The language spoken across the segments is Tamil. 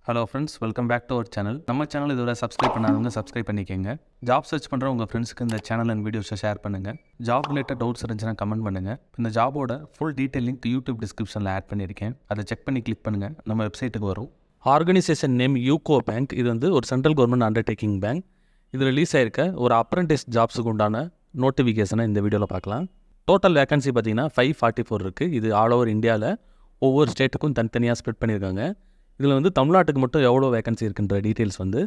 Hello friends, welcome back to our channel. நம்ம சேனல் இதுவரை சப்ஸ்கிரைப் பண்ணாதவங்க சப்ஸ்கிரைப் பண்ணிக்கோங்க. ஜாப் சர்ச் பண்ணுற உங்கள் ஃப்ரெண்ட்ஸ்க்கு இந்த சேனல் அண்ட் வீடியோஸை ஷேர் பண்ணுங்கள். ஜாப் ரிலேட்டட் டவுட்ஸ் இருந்துச்சுன்னா கமெண்ட் பண்ணுங்கள். இந்த ஜாபோட ஃபுல் டீட்டெயில் லிங்க் யூடியூப் டிஸ்கிரிப்ஷனில் ஆட் பண்ணியிருக்கேன். அதை செக் பண்ணி கிளிக் பண்ணுங்கள், நம்ம வெப்சைட்டுக்கு வரும். Organisation name UCO bank. இது வந்து ஒரு சென்ட்ரல் கவர்மெண்ட் அண்டர்டேக்கிங் பேங்க். இது ரிலீஸ் ஆயிருக்க ஒரு அப்ரெண்டிஸ் ஜாப்ஸுக்கு உண்டான நோட்டிஃபிகேஷனை இந்த வீடியோவில் பார்க்கலாம். டோட்டல் வேகன்சி பார்த்தீங்கன்னா 544 இருக்குது. இது ஆல் ஓவர் இந்தியாவில் ஒவ்வொரு ஸ்டேட்டுக்கும் தனித்தனியாக ஸ்ப்ரெட் பண்ணியிருக்காங்க. இதில் வந்து தமிழ்நாட்டுக்கு மட்டும் எவ்வளோ வேகன்சி இருக்குன்ற டீட்டெயில்ஸ் வந்து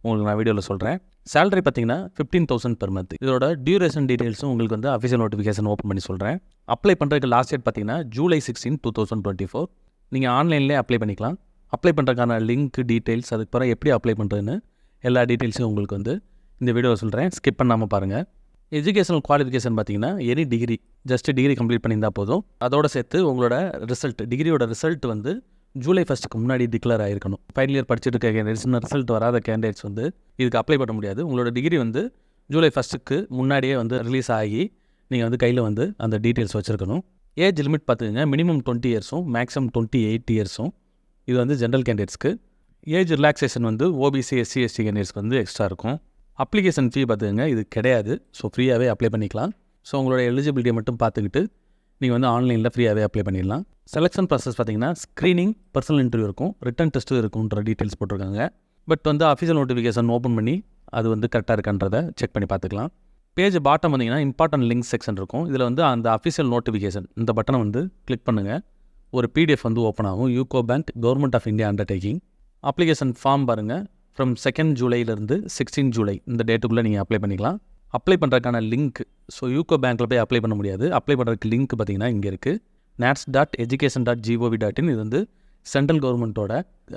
உங்களுக்கு நான் வீடியோவில் சொல்கிறேன். சேலரி பார்த்தீங்கன்னா 15,000 பெர் மந்த். இதோட டியூரேஷன் டீட்டெயில்ஸும் உங்களுக்கு வந்து அஃபிஷியல் நோட்டிஃபிகேஷன் ஓப்பன் பண்ணி சொல்கிறேன். அப்ளை பண்ணுறதுக்கு லாஸ்ட் டேட் பார்த்தீங்கன்னா July 16, 2024. நீங்கள் ஆன்லைன்லேயே அப்ளை பண்ணிக்கலாம். அப்ளை பண்ணுறதுக்கான லிங்க் டீட்டெயில்ஸ், அதுக்கப்புறம் எப்படி அப்ளை பண்ணுறதுன்னு எல்லா டீட்டெயில்ஸும் உங்களுக்கு வந்து இந்த வீடியோவில் சொல்கிறேன். ஸ்கிப் பண்ணாமல் பாருங்கள். எஜுகேஷனல் குவாலிஃபிகேஷன் பார்த்தீங்கன்னா any degree, just degree complete பண்ணியிருந்தால் போதும். அதோடு சேர்த்து உங்களோட ரிசல்ட், டிகிரியோட ரிசல்ட் வந்து July 1க்கு முன்னாடி டிக்ளேர் ஆகிருக்கணும். ஃபைனல் இயர் படிச்சுட்டு இருக்க கேண்டிடேட்ஸ், ரிசல்ட் வராத கேண்டிடேட்ஸ் வந்து இதுக்கு அப்ளை பண்ண முடியாது. உங்களோட டிகிரி வந்து July 1க்கு முன்னாடியே வந்து ரிலீஸ் ஆகி நீங்கள் வந்து கையில் வந்து அந்த டீட்டெயில்ஸ் வச்சுருக்கணும். ஏஜ் லிமிட் பார்த்துக்கங்க, மினிமம் 20 இயர்ஸும் மேக்ஸிமம் 28 இயர்ஸும். இது வந்து ஜென்ரல் கேண்டிடேட்ஸ்க்கு. ஏஜ் ரிலாக்ஸேஷன் வந்து ஓபிசி, எஸ்சி, எஸ்டி கேண்டிடேட்ஸ்க்கு வந்து எக்ஸ்ட்ரா இருக்கும். அப்ளிகேஷன் ஃபீ பார்த்துக்கங்க, இது கிடையாது. ஸோ ஃப்ரீயாகவே அப்ளை பண்ணிக்கலாம். ஸோ உங்களோட எலிஜிபிலிட்டியை மட்டும் பார்த்துக்கிட்டு நீங்கள் வந்து ஆன்லைனில் ஃப்ரீயாகவே அப்ளை பண்ணிடலாம். செலெக்ஷன் ப்ராசஸ் பார்த்தீங்கன்னா ஸ்க்ரீனிங், பர்சனல் இன்டர்வியூ இருக்கும், ரிட்டன் டெஸ்ட்டும் இருக்குன்ற டீட்டெயில்ஸ் போட்டிருக்காங்க. பட் வந்து அஃபிஷியல் நோட்டிஃபிகேஷன் ஓப்பன் பண்ணி அது வந்து கரெக்டாக இருக்கான்றதை செக் பண்ணி பார்த்துக்கலாம். பேஜ் பாட்டம் வந்தீங்கன்னா இம்பார்ட்டன்ட் லிங்க் செக்ஷன் இருக்கும். இதில் வந்து அந்த அஃபிஷியல் நோட்டிஃபிகேஷன் இந்த பட்டனை வந்து கிளிக் பண்ணுங்கள். ஒரு PDF வந்து ஓப்பன் ஆகும். UCO bank government of India undertaking. Application form பாருங்கள். ஃப்ரம் 2 ஜூலைலேருந்து 16 ஜூலை இந்த டேட்டுக்குள்ளே நீங்கள் அப்ளை பண்ணிக்கலாம். அப்ளை பண்ணுறதுக்கான லிங்க், ஸோ யூகோ பேங்க்கில் போய் அப்ளை பண்ண முடியாது. அப்ளை பண்ணுறதுக்கு லிங்க் பார்த்தீங்கன்னா இங்கே இருக்குது. nats.education.gov.in. இது வந்து சென்ட்ரல் கவர்மெண்ட்டோட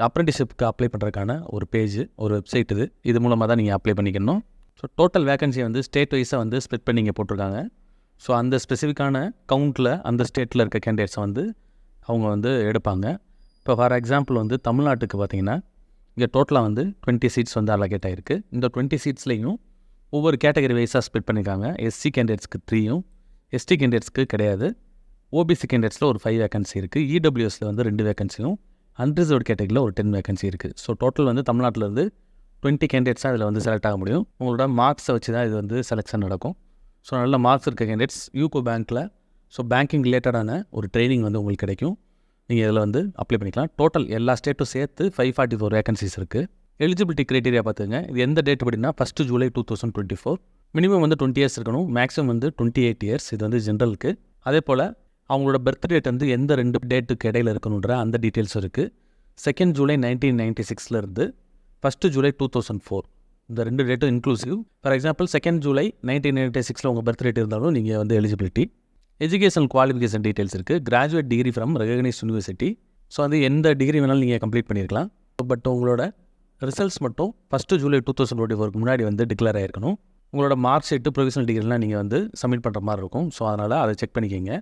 அப்ரெண்டிஸ்ஷிப்க்கு அப்ளை பண்ணுறதுக்கான ஒரு பேஜ், ஒரு வெப்சைட். இது மூலமாக தான் நீங்கள் அப்ளை பண்ணிக்கணும். ஸோ டோட்டல் வேகன்சியை வந்து ஸ்டேட் வைஸாக வந்து ஸ்ப்ளிட் பண்ணி இங்கே போட்டிருக்காங்க. ஸோ அந்த ஸ்பெசிஃபிக்கான கவுண்ட்டில் அந்த ஸ்டேட்டில் இருக்க கேண்டிடேட்ஸை வந்து அவங்க வந்து எடுப்பாங்க. இப்போ ஃபார் எக்ஸாம்பிள் வந்து தமிழ்நாட்டுக்கு பார்த்தீங்கன்னா இங்கே டோட்டலாக வந்து 20 சீட்ஸ் வந்து அலோகேட் ஆகிருக்கு. இந்த 20 சீட்ஸ்லேயும் ஒவ்வொரு கேட்டகரி வைஸாக ஸ்ப்ளிட் பண்ணியிருக்காங்க. எஸ்சி கேண்டிடேட்ஸ்க்கு 3யும், எஸ்டி கேண்டிடேட்ஸ்க்கு கிடையாது. ஓபிசி கேண்டிடேட்ஸில் ஒரு 5 வேகன்சி இருக்குது. இடபிள்யூஎஸில் வந்து 2 வேகன்சியும், அன்ரிசர்வ்டு கேட்டகரியில் ஒரு 10 வேகன்சி இருக்குது. ஸோ டோட்டல் வந்து தமிழ்நாட்டிலேருந்து 20 கேண்டிடேட்ஸாக இதில் வந்து செலக்ட் ஆக முடியும். உங்களோட மார்க்ஸை வச்சு தான் இது வந்து செலெக்ஷன் நடக்கும். ஸோ நல்ல மார்க்ஸ் இருக்க கேண்டிடேட்ஸ் யூகோ பேங்க்கில் ஸோ பேங்கிங் ரிலேட்டடான ஒரு ட்ரைனிங் வந்து உங்களுக்கு கிடைக்கும். நீங்கள் இதில் வந்து அப்ளை பண்ணிக்கலாம். டோட்டல் எல்லா ஸ்டேட்டும் சேர்த்து 544 வேகன்சிஸ் இருக்குது. எலிஜிபிலிட்டி க்ரைட்டீரியா பார்த்துங்க. இது எந்த டேட் அப்படின்னா 1 ஜூலை 2024. மினிமம் வந்து 20 இயர்ஸ் இருக்கணும், மேக்ஸிமம் வந்து 28 இயர்ஸ். இது வந்து ஜென்ரலுக்கு. அதே போல் அவங்களோட பர்த் டேட் வந்து எந்த 2 டேட்டுக்கு இடையில் இருக்கணுன்ற அந்த டீட்டெயில்ஸ் இருக்குது. 2 ஜூலை 1996 1 ஜூலை 2004 இந்த 2 டேட்டும் இன்க்ளூசிவ். ஃபார் எக்ஸாம்பிள் 2 ஜூலை 1996 உங்கள் பர்த் டேட் இருந்தாலும் நீங்கள் வந்து எலிஜிபிலிட்டி. எஜுகேஷனல் குவாலிஃபிகேஷன் டீட்டெயில்ஸ் இருக்குது. Graduate degree from recognised university. So அது எந்த டிகிரி வேணாலும் நீங்கள் கம்ப்ளீட் பண்ணியிருக்கலாம். பட் உங்களோட ரிசல்ட்ஸ் மட்டும் 1 ஜூலை 2024 முன்னாடி வந்து டிக்ளேர் ஆகிருக்கணும். உங்களோட மார்க் ஷீட்டு, ப்ரொவிஷனல் டிகிரிலாம் நீங்கள் வந்து சப்மிட் பண்ணுற மாதிரி இருக்கும். ஸோ அதனால் அதை செக் பண்ணிக்கோங்க.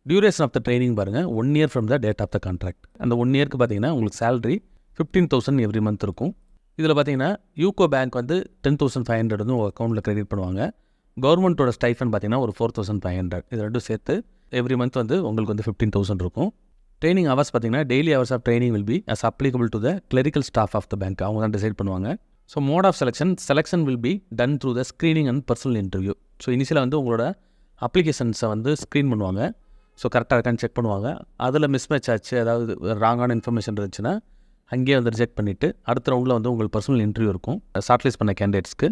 டியூரேஷன் ஆஃப் த ட்ரைனிங் பாருங்கள், 1 year from the date of the contract. அந்த 1 இயருக்கு பார்த்தீங்கன்னா உங்களுக்கு சேலரி 15,000 எவ்ரி மந்த் இருக்கும். இதில் பார்த்தீங்கன்னா யூகோ பேங்க் வந்து 10,500 வந்து உங்கள் அக்கௌண்ட்டில் கிரெடிட் பண்ணுவாங்க. கவர்மெண்ட்டோட ஸ்டைஃபன் பார்த்தீங்கன்னா ஒரு 4,500. இது ரெண்டும் சேர்த்து எவ்ரி மந்த் வந்து உங்களுக்கு வந்து 15,000 இருக்கும். ட்ரைனிங் ஹவர்ஸ் பார்த்தீங்கன்னா daily hours of training will be as applicable to the clerical staff of the bank. அவங்க தான் டிசைட் பண்ணுவாங்க. So mode of selection will be done through the screening and personal interview. So இனிஷியலாக வந்து உங்களோட அப்ளிகேஷன்ஸை வந்து ஸ்க்ரீன் பண்ணுவாங்க. ஸோ கரெக்டாக இருக்கான்னு செக் பண்ணுவாங்க. அதில் மிஸ்மேட்ச் ஆச்சு, அதாவது ராங்கான இன்ஃபர்மேஷன் இருந்துச்சுன்னா அங்கேயே வந்து ரிஜெக்ட் பண்ணிவிட்டு அடுத்த ரவுண்டில் வந்து உங்களுக்கு பர்சனல் இன்டர்வியூ இருக்கும். ஷார்ட்லிஸ்ட் பண்ண கேண்டிடேட்ஸ்க்கு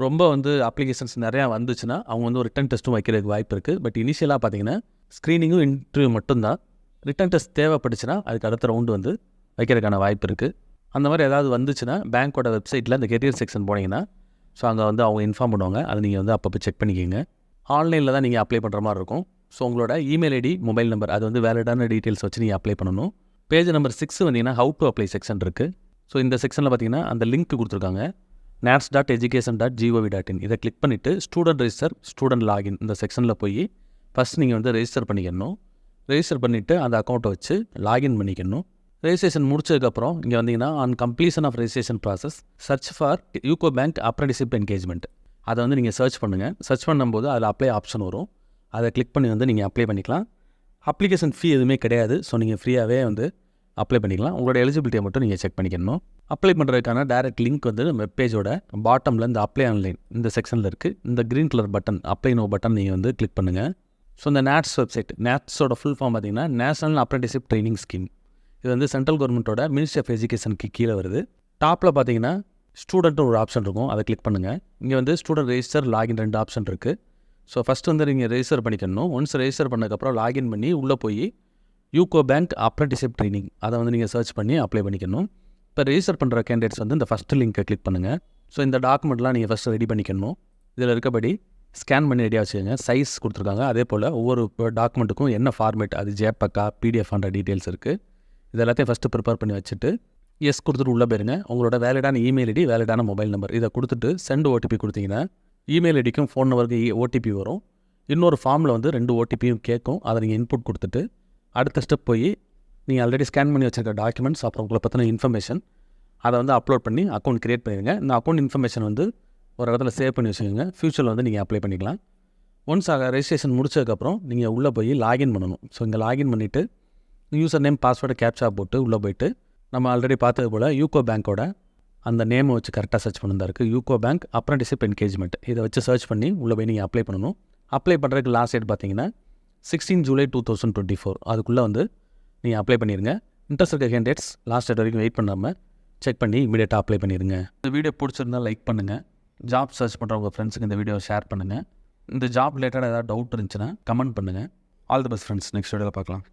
ரொம்ப வந்து அப்ளிகேஷன்ஸ் நிறையா வந்துச்சுன்னா அவங்க வந்து ஒரு ரிட்டன் டெஸ்ட்டும் வைக்கிறதுக்கு வாய்ப்பு இருக்குது. பட் இனிஷியலாக பார்த்தீங்கன்னா ஸ்க்ரீனிங்கும் இன்டர்வியூ மட்டும்தான். ரிட்டன் டெஸ்ட் தேவைப்பட்டுச்சுன்னா அதுக்கு அடுத்த ரவுண்டு வந்து வைக்கிறதுக்கான வாய்ப்பு இருக்குது. அந்த மாதிரி ஏதாவது வந்துச்சுன்னா பேங்க்கோட வெப்சைட்டில் இந்த கெரியர் செக்ஷன் போனீங்கன்னா ஸோ அங்கே வந்து அவங்க இன்ஃபார்ம் பண்ணுவாங்க. அதை நீங்கள் வந்து அப்பப்போ செக் பண்ணிக்கோங்க. ஆன்லைனில் தான் நீங்கள் அப்ளை பண்ணுற மாதிரி இருக்கும். ஸோ உங்களோட இமெயில் ஐடி, மொபைல் நம்பர், அது வந்து வேலிடான டீட்டெயில்ஸ் வச்சு நீங்கள் அப்ளை பண்ணணும். பேஜ் நம்பர் 6 வந்தீங்கன்னா ஹவு டு அப்ளை செக்ஷன் இருக்குது. ஸோ இந்த செக்ஷனில் பார்த்தீங்கன்னா அந்த லிங்க் கொடுத்துருக்காங்க, nats.education.gov.in. இதை கிளிக் பண்ணிவிட்டு ஸ்டூடெண்ட் ரெஜிஸ்டர், ஸ்டூடெண்ட் லாகின் இந்த செக்ஷனில் போய் ஃபஸ்ட் நீங்கள் வந்து ரெஜிஸ்டர் பண்ணிக்கணும். ரெஜிஸ்டர் பண்ணிவிட்டு அந்த அக்கௌண்ட்டை வச்சு லாகின் பண்ணிக்கணும். ரெஜிஸ்ட்ரேஷன் முடிச்சதுக்கப்புறம் இங்கே வந்தீங்கன்னா on completion of registration process search for UCO bank apprenticeship engagement. அதை வந்து நீங்கள் சர்ச் பண்ணுங்கள். சர்ச் பண்ணும்போது அதில் அப்ளை ஆப்ஷன் வரும். அதை கிளிக் பண்ணி வந்து நீங்கள் அப்ளை பண்ணிக்கலாம். அப்ளிகேஷன் ஃபீ எதுவுமே கிடையாது. ஸோ நீங்கள் ஃப்ரீயாகவே வந்து அப்ளை பண்ணிக்கலாம். உங்களோட எலிஜிபிலிட்டியை மட்டும் நீங்கள் செக் பண்ணிக்கணும். அப்ளை பண்ணுறதுக்கான டைரக்ட் லிங்க் வந்து நம்ம வெப்பேஜோட பாட்டமில் இந்த அப்ளை ஆன்லைன் இந்த செக்ஷனில் இருக்குது. இந்த green colour button apply no button நீங்கள் வந்து கிளிக் பண்ணுங்கள். ஸோ இந்த நேட்ஸ் வெப்சைட், நேட்ஸோட ஃபுல் ஃபார்ம் பார்த்தீங்கன்னா நேஷனல் அப்ரெண்டிஸ்ஷிப் ட்ரைனிங் ஸ்கீம். இது வந்து சென்ட்ரல் கவர்மெண்ட்டோட மினிஸ்ட்ரி ஆஃப் எஜுகேஷனுக்கு கீழே வருது. டாப்பில் பார்த்தீங்கன்னா ஸ்டூடெண்ட்டு ஒரு ஆப்ஷன் இருக்கும், அதை கிளிக் பண்ணுங்கள். இங்கே வந்து ஸ்டூடெண்ட் ரெஜிஸ்டர் லாகின் 2 ஆப்ஷன் இருக்குது. ஸோ ஃபஸ்ட் வந்து நீங்கள் ரெஜிஸ்டர் பண்ணிக்கணும். ஒன்ஸ் ரெஜிஸ்டர் பண்ணதுக்கப்புறம் லாகின் பண்ணி உள்ளே போய் யூகோ பேங்க் அப்ரெண்டிஸ்ஷிப் ட்ரைனிங் அதை வந்து நீங்கள் சர்ச் பண்ணி அப்ளை பண்ணிக்கணும். இப்போ ரெஜிஸ்டர் பண்ணுற கேண்டிடேட்ஸ் வந்து இந்த ஃபஸ்ட்டு லிங்க்கை கிளிக் பண்ணுங்கள். ஸோ இந்த டாக்குமெண்ட்லாம் நீங்கள் ஃபஸ்ட்டு ரெடி பண்ணிக்கணும். இதில் இருக்கபடி ஸ்கேன் பண்ணி ரெடியாக வச்சுக்கோங்க. சைஸ் கொடுத்துருக்காங்க. அதே போல் ஒவ்வொரு டாக்குமெண்ட்டுக்கும் என்ன ஃபார்மேட், அது ஜேபக்கா பிடிஎஃப்ன்ற டீட்டெயில்ஸ் இருக்குது. இது எல்லாத்தையும் ஃபஸ்ட்டு ப்ரிப்பேர் பண்ணி வச்சுட்டு எஸ் கொடுத்துட்டு உள்ளே போயிருங்க. உங்களோட வேலிடான இமெயில் ஐடி, வேலிடான மொபைல் நம்பர் இதை கொடுத்துட்டு சென்ட் ஓடிபி கொடுத்தீங்கன்னா இமெயில் ஐடிக்கும் ஃபோன் நம்பருக்கு ஓடிபி வரும். இன்னொரு ஃபார்மில் வந்து 2 ஓடிபியும் கேட்கும். அதை நீங்கள் இன்புட் கொடுத்துட்டு அடுத்த ஸ்டெப் போய் நீங்கள் ஆல்ரெடி ஸ்கேன் பண்ணி வச்சுருக்க டாக்குமெண்ட்ஸ் அப்புறம் உங்களை பற்றின இன்ஃபர்மேஷன் அதை வந்து அப்லோட் பண்ணி அக்கௌண்ட் க்ரியேட் பண்ணிடுங்க. இந்த அக்கௌண்ட் இன்ஃபர்மேஷன் வந்து ஒரு இடத்துல சேவ் பண்ணி வச்சுக்கோங்க. ஃப்யூச்சரில் வந்து நீங்கள் அப்ளை பண்ணிக்கலாம். ஒன்ஸ் ரெஜிஸ்ட்ரேஷன் முடிச்சதுக்கப்புறம் நீங்கள் உள்ளே போய் லாகின் பண்ணணும். ஸோ இங்கே லாகின் பண்ணிவிட்டு யூசர் நேம் பாஸ்வேர்டு கேப்சா போட்டு உள்ளே போய்ட்டு நம்ம ஆல்ரெடி பார்த்தது போல் யூகோ பேங்க்கோட அந்த நேமை வச்சு கரெக்டாக சர்ச் பண்ணதா இருக்குது. யூகோ பேங்க் அப்ரெண்டிஸ்ஷிப் என்கேஜ்மெண்ட் இதை வச்சு சர்ச் பண்ணி உள்ளே போய் நீங்கள் அப்ளை பண்ணணும். அப்ளை பண்ணுறதுக்கு லாஸ்ட் டேட் பார்த்தீங்கன்னா 16 ஜூலை 2024. அதுக்குள்ளே வந்து நீங்கள் அப்ளை பண்ணிடுங்க. இன்ட்ரெஸ்ட் இருக்க கேண்டிடேட்ஸ் லாஸ்ட் டேட் வரைக்கும் வெயிட் பண்ணாமல் செக் பண்ணி இமீடியட்டாக அப்ளை பண்ணிடுங்க. இந்த வீடியோ பிடிச்சிருந்தால் லைக் பண்ணுங்கள். ஜாப் சர்ச் பண்ணுற உங்கள் ஃப்ரெண்ட்ஸுக்கு இந்த வீடியோவை ஷேர் பண்ணுங்கள். இந்த ஜாப் ரிலேட்டடாக ஏதாவது டவுட் இருந்துச்சுன்னா கமெண்ட் பண்ணுங்கள். All the best friends. Next வீடியோவில் பார்க்கலாம்.